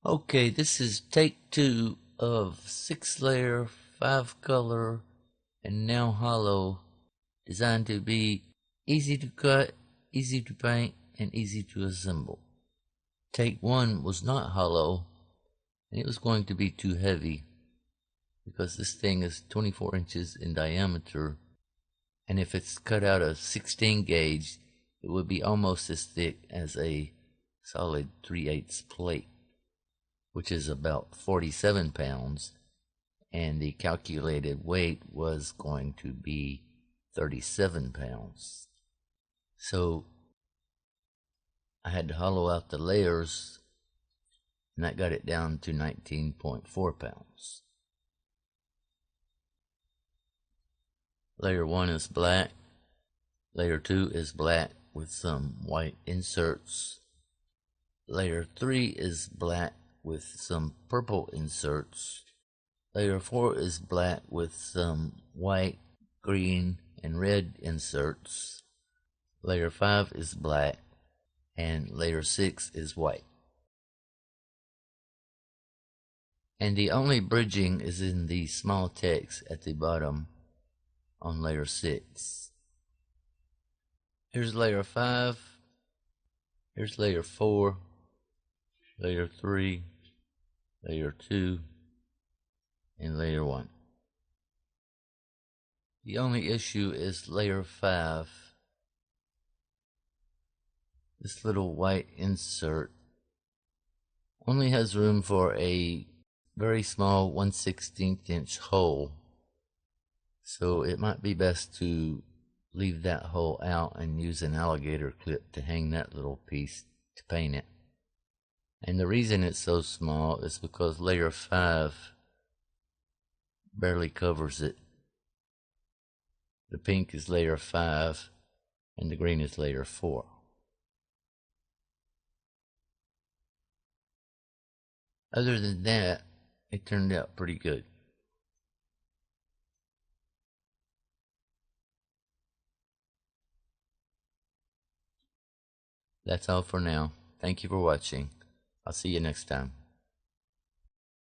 Okay, this is take 2 of 6-layer, 5-color, and now hollow, designed to be easy to cut, easy to paint, and easy to assemble. Take 1 was not hollow, and it was going to be too heavy because this thing is 24 inches in diameter, and if it's cut out of 16 gauge, it would be almost as thick as a solid 3/8 plate, which is about 47 pounds, and the calculated weight was going to be 37 pounds. So I had to hollow out the layers, and that got it down to 19.4 pounds. Layer 1 is black. Layer 2 is black with some white inserts. Layer 3 is black with some purple inserts. Layer 4 is black with some white, green, and red inserts. Layer 5 is black, and layer 6 is white. And the only bridging is in the small text at the bottom on layer 6. Here's layer 5, here's layer 4, layer 3, layer 2, and layer 1. The only issue is layer 5. This little white insert only has room for a very small 1/16 inch hole, so it might be best to leave that hole out and use an alligator clip to hang that little piece to paint it. And the reason it's so small is because layer 5 barely covers it. The pink is layer 5 and the green is layer 4. Other than that, it turned out pretty good. That's all for now. Thank you for watching. I'll see you next time.